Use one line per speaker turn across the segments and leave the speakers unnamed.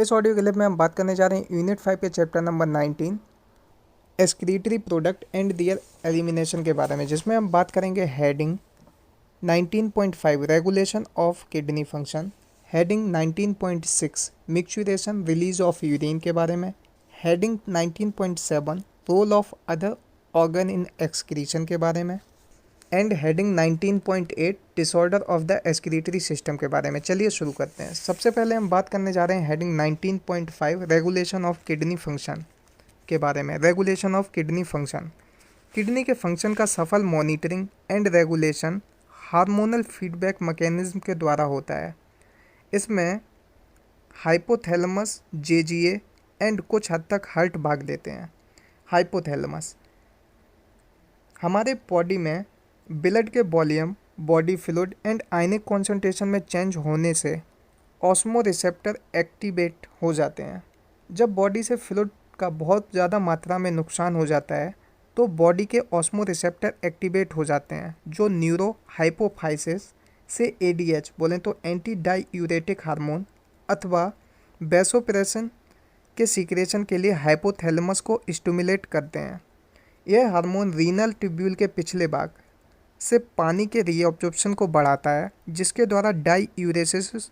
इस audio clip में हम बात करने जा रहे हैं यूनिट 5 के chapter number 19 excretory product and their elimination के बारे में, जिसमें हम बात करेंगे heading 19.5 regulation of kidney function, heading 19.6 micturition release of urine के बारे में, heading 19.7 role of other organ in excretion के बारे में and heading 19.8 disorder of the excretory system के बारे में। चलिए शुरू करते हैं। सबसे पहले हम बात करने जा रहे हैं heading 19.5 regulation of kidney function के बारे में। Regulation of kidney function, kidney के फंक्शन का सफल monitoring and regulation hormonal feedback mechanism के द्वारा होता है। इसमें हाइपोथैलेमस, जेजीए एंड कुछ हद तक हार्ट भाग लेते हैं। हाइपोथैलेमस हमारे बॉडी में ब्लड के volume, body fluid and ionic concentration में चेंज होने से ऑस्मो रिसेप्टर एक्टिवेट हो जाते हैं। जब बॉडी से फ्लूइड का बहुत ज़्यादा मात्रा में नुकसान हो जाता है तो बॉडी के ऑस्मो रिसेप्टर एक्टिवेट हो जाते हैं, जो न्यूरो हाइपोफाइसिस से एडीएच बोलें तो एंटी डाईयूरेटिक हार्मोन अथवा वैसोप्रेसन के सीक्रेशन के लिए हाइपोथैलेमस को स्टिमुलेट करते हैं। यह हार्मोन रीनल ट्यूब्यूल के पिछले भाग से पानी के रीअब्जॉर्प्शन को बढ़ाता है, जिसके द्वारा डाईयूरेसिस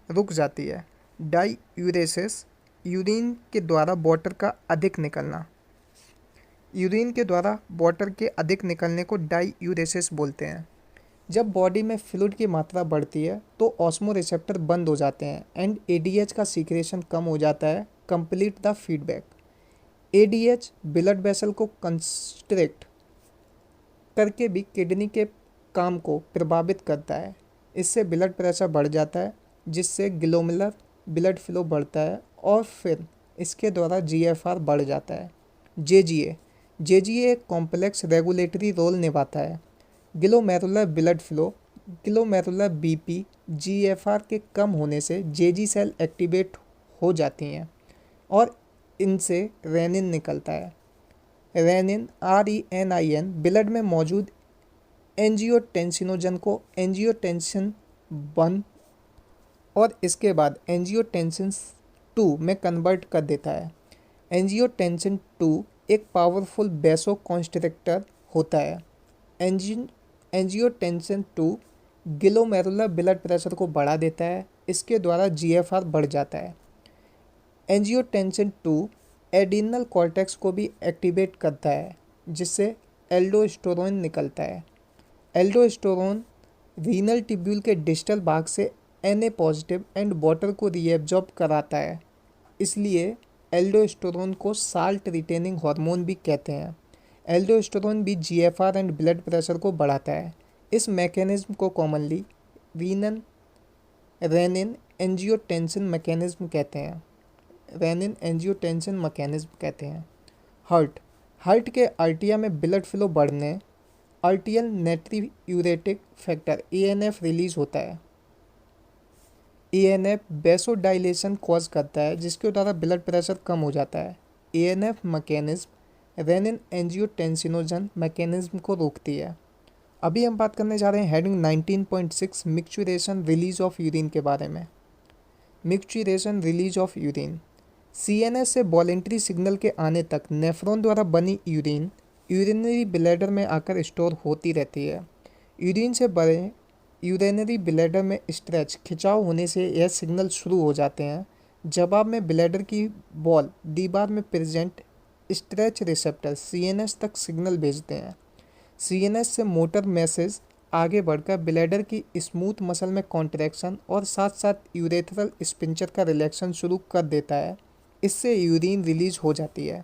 रुक जाती है। डाईयूरेसिस यूरिन के द्वारा वाटर का अधिक निकलना, यूरिन के द्वारा वाटर के अधिक निकलने को डाईयूरेसिस बोलते हैं। जब बॉडी में फ्लूइड की मात्रा बढ़ती है तो ऑस्मो रिसेप्टर बंद हो जाते हैं एंड एडीएच का सीक्रेशन कम हो जाता है। Complete the feedback, ADH blood vessel को कंस्ट्रिक्ट करके भी किडनी के काम को प्रभावित करता है। इससे ब्लड प्रेशर बढ़ जाता है, जिससे ग्लोमेरुलर ब्लड फ्लो बढ़ता है और फिर इसके द्वारा जीएफआर बढ़ जाता है। जेजीए एक कॉम्प्लेक्स रेगुलेटरी रोल निभाता है। Glomerular blood flow, glomerular BP, GFR के कम होने से जेजी सेल एक्टिवेट हो जाती हैं और इनसे रेनिन निकलता है। रेनिन RENIN ब्लड में मौजूद एंजियोटेंसिनोजन को एंजियोटेंसिन 1 और इसके बाद एंजियोटेंसिन 2 में कन्वर्ट कर देता है। एंजियोटेंसिन 2 एक पावरफुल वैसोकॉन्स्ट्रिक्टर होता है। एंजियोटेंसिन 2 ग्लोमेरुलर ब्लड प्रेशर को बढ़ा देता है, इसके द्वारा जीएफआर बढ़ जाता है। एंजियोटेंसिन 2 एड्रीनल कॉर्टेक्स को भी एक्टिवेट करता है, जिससे एल्डोस्टेरोन निकलता है। एल्डोस्टेरोन रीनल ट्यूब्यूल के डिस्टल भाग से Na पॉजिटिव एंड वाटर को रीएब्जॉर्ब कराता है। इसलिए एल्डोस्टेरोन को साल्ट रिटेनिंग हार्मोन भी कहते हैं। एल्डोस्टेरोन भी जीएफआर एंड ब्लड प्रेशर को बढ़ाता है। इस मैकेनिज्म को कॉमनली रेनिन एंजियोटेंसिन मैकेनिज्म कहते हैं। रेनिन एंजियोटेंसिन मैकेनिज्म कहते हैं। हार्ट के आर्टिया में ब्लड फ्लो बढ़ने आर्टियल नेट्रियूरेटिक फैक्टर ANF रिलीज होता है। ANF वैसोडाइलेशन कॉज करता है, जिसके द्वारा ब्लड प्रेशर कम हो जाता है। ANF mechanism renin angiotensinogen mechanism को रोकती है। अभी हम बात करने जा रहे हैं heading 19.6 micturition release of urine के बारे में। मिक्सचुरेशन रिलीज ऑफ यूरिन, CNS से वॉलेंट्री सिग्नल के आने तक नेफ्रॉन द्वारा बनी यूरिन यूरिनरी ब्लैडर में आकर स्टोर होती रहती है। यूरिन से बड़े यूरिनरी ब्लैडर में स्ट्रेच खिंचाव होने से यह सिग्नल शुरू हो जाते हैं। जवाब में ब्लैडर की वॉल दीवार में प्रेजेंट स्ट्रेच रिसेप्टर CNS तक सिग्नल भेजते हैं। CNS से मोटर मैसेज आगे बढ़कर ब्लैडर की स्मूथ मसल में कॉन्ट्रैक्शन और साथ साथ यूरेथ्रल स्पिंचर का रिलैक्शन शुरू कर देता है। इससे यूरिन रिलीज हो जाती है।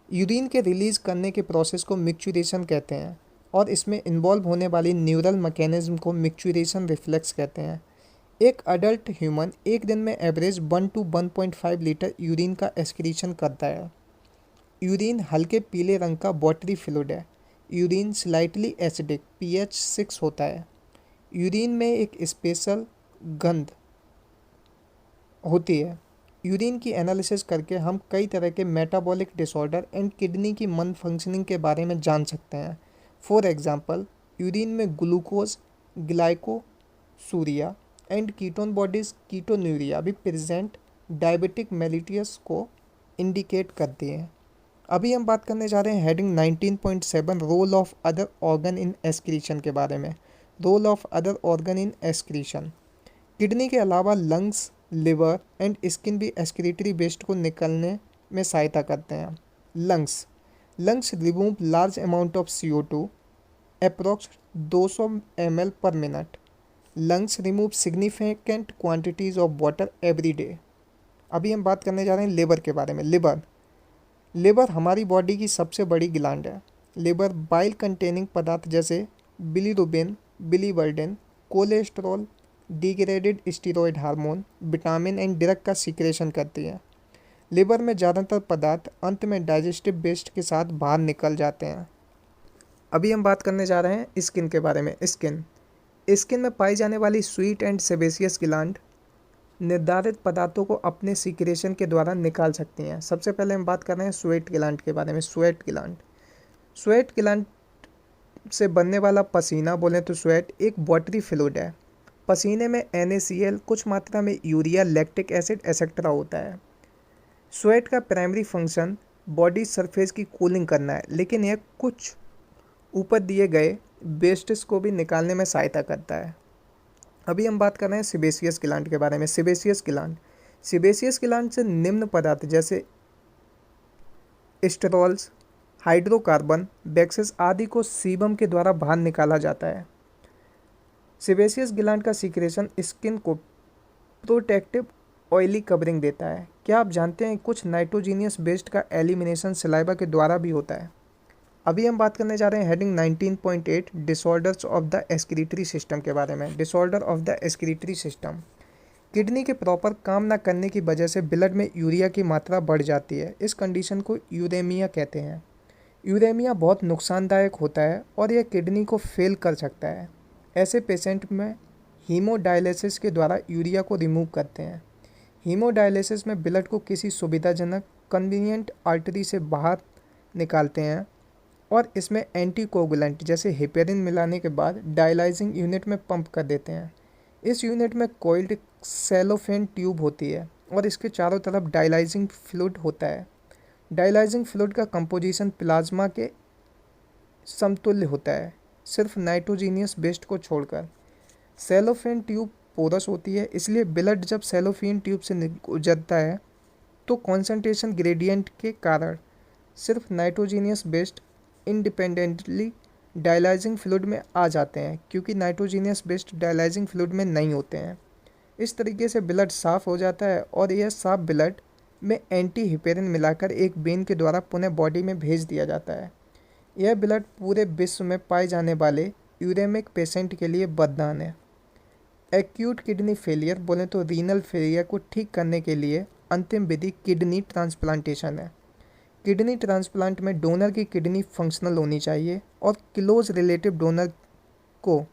यूरिन के रिलीज करने के प्रोसेस को मिक्सचुरेशन कहते हैं और इसमें इन्वॉल्व होने वाली न्यूरल मैकेनिज्म को मिक्सचुरेशन रिफ्लेक्स कहते हैं। एक अडल्ट ह्यूमन एक दिन में एवरेज 1 to 1.5 लीटर यूरिन का एक्सक्रीशन करता है। यूरिन हल्के पीले रंग का वाटरी फ्लूइड है। यूरिन स्लाइटली एसिडिक pH 6 होता है। यूरिन में एक स्पेशल गंध होती है। यूरिन की एनालिसिस करके हम कई तरह के मेटाबॉलिक डिसऑर्डर एंड किडनी की मन फंक्शनिंग के बारे में जान सकते हैं। फॉर एग्जांपल, यूरिन में glucose, glycosuria and ketone bodies ketonuria भी प्रेजेंट डायबिटिक मेलिटस को इंडिकेट करती हैं। अभी हम बात करने जा रहे हैं heading 19.7 role of other organ in excretion के बारे में। Role of other organ in excretion. Kidney के अलावा लंग्स, लिवर एंड स्किन भी एक्सक्रीटरी वेस्ट को निकलने में सहायता करते हैं। Lungs remove large amount of CO2 approx 200 ml पर minute. Lungs remove significant quantities of water every day. अभी हम बात करने जा रहे हैं लिवर के बारे में। लिवर हमारी बॉडी की सबसे बड़ी ग्लैंड है। लिवर बाइल कंटेनिंग पदार्थ जैसे bilirubin, biliverdin, cholesterol, degraded steroid hormone, vitamin and drug का सीक्रेशन करती है। लिवर में ज़्यादातर पदार्थ अंत में डाइजेस्टिव वेस्ट के साथ बाहर निकल जाते हैं। अभी हम बात करने जा रहे हैं स्किन के बारे में। स्किन में पाई जाने वाली स्वीट एंड सेबेसियस ग्लैंड निर्धारित पदार्थों को अपने सीक्रेशन के द्वारा निकाल सकती हैं। सबसे पहले हम बात कर रहे हैं स्वेट ग्लैंड के बारे में। स्वेट ग्लैंड से बनने वाला पसीना, बोलें तो स्वेट, एक वाटरी फ्लूइड है। पसीने में NaCl, कुछ मात्रा में यूरिया, लैक्टिक एसिड एक्सेट्रा होता है। स्वेट का प्राइमरी फंक्शन बॉडी सरफेस की कूलिंग करना है, लेकिन यह कुछ ऊपर दिए गए वेस्टेज को भी निकालने में सहायता करता है। अभी हम बात कर रहे हैं सेबेसियस ग्लैंड के बारे में। सेबेसियस ग्लैंड से निम्न पदार्थ जैसे स्टेरॉल्स, हाइड्रोकार्बन, वैक्सेस आदि को सीबम के द्वारा बाहर निकाला जाता है। सेबेसियस ग्लैंड का सीक्रेशन स्किन को प्रोटेक्टिव ऑयली कवरिंग देता है। क्या आप जानते हैं कुछ नाइट्रोजीनियस वेस्ट का एलिमिनेशन सलाइवा के द्वारा भी होता है। अभी हम बात करने जा रहे हैं heading 19.8 disorders of the excretory system के बारे में। Disorder of the excretory system. Kidney के प्रॉपर काम न करने की वजह से ब्लड में यूरिया की मात्रा बढ़ जाती है। इस कंडीशन को यूरेमिया कहते हैं। यूरेमिया बहुत नुकसानदायक होता है और यह किडनी को फेल कर सकता है। ऐसे पेशेंट में हीमोडायलिसिस के द्वारा यूरिया को रिमूव करते हैं। हीमोडायलिसिस में ब्लड को किसी सुविधाजनक कन्वीनियंट आर्टरी से बाहर निकालते हैं और इसमें एंटीकोगुलेंट जैसे हेपेरिन मिलाने के बाद डायलाइजिंग यूनिट में पंप कर देते हैं। इस यूनिट में कोइल्ड सेलोफेन ट्यूब होती है और इसके चारों तरफ डायलाइजिंग फ्लूइड होता है। डायलाइजिंग फ्लूइड का कंपोजिशन प्लाज्मा के समतुल्य होता है, सिर्फ नाइट्रोजीनियस वेस्ट को छोड़कर। सेलोफेन ट्यूब पोरस होती है, इसलिए ब्लड जब सेलोफेन ट्यूब से गुजरता है तो कॉन्सेंट्रेशन ग्रेडियंट के कारण सिर्फ nitrogenous waste independently dialysing fluid में आ जाते हैं, क्योंकि नाइट्रोजीनियस वेस्ट डायलाइजिंग फ्लूइड में नहीं होते हैं। इस तरीके से ब्लड साफ़ हो जाता है और यह साफ ब्लड में एंटी हिपेरिन मिलाकर एक वेन के द्वारा पुनः बॉडी में भेज दिया जाता है। यह ब्लड पूरे विश्व में पाए जाने वाले यूरेमिक पेशेंट के लिए वरदान है। एक्यूट किडनी फेलियर, बोले तो रीनल फेलियर, को ठीक करने के लिए अंतिम विधि किडनी ट्रांसप्लांटेशन है। किडनी ट्रांसप्लांट में डोनर की किडनी फंक्शनल होनी चाहिए और क्लोज रिलेटिव डोनर को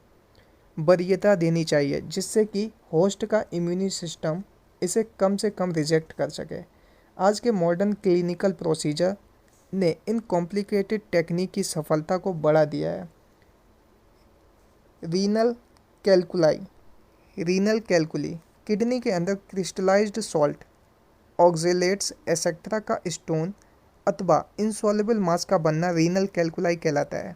वरीयता देनी चाहिए, जिससे कि होस्ट का इम्यूनी सिस्टम इसे कम से कम रिजेक्ट कर सके। आज के मॉडर्न क्लिनिकल प्रोसीजर ने इन कॉम्प्लिकेटेड टेक्निक की सफलता को बढ़ा दिया है। रीनल कैलकुली, किडनी के अंदर क्रिस्टलाइज्ड सॉल्ट, ऑक्जेलेट्स एक्सेट्रा का स्टोन अथवा इंसॉल्युबल मास का बनना रीनल कैलकुलाई कहलाता है।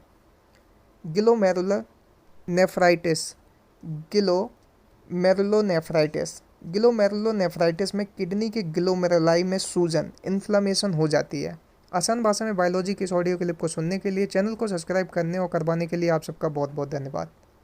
ग्लोमेरुलोनेफ्राइटिस में किडनी के ग्लोमेरुलाई में सूजन, इन्फ्लामेशन हो जाती है। आसान भाषा में बायोलॉजी के इस ऑडियो क्लिप को सुनने के लिए, चैनल को सब्सक्राइब करने और करवाने के लिए आप सबका बहुत बहुत धन्यवाद।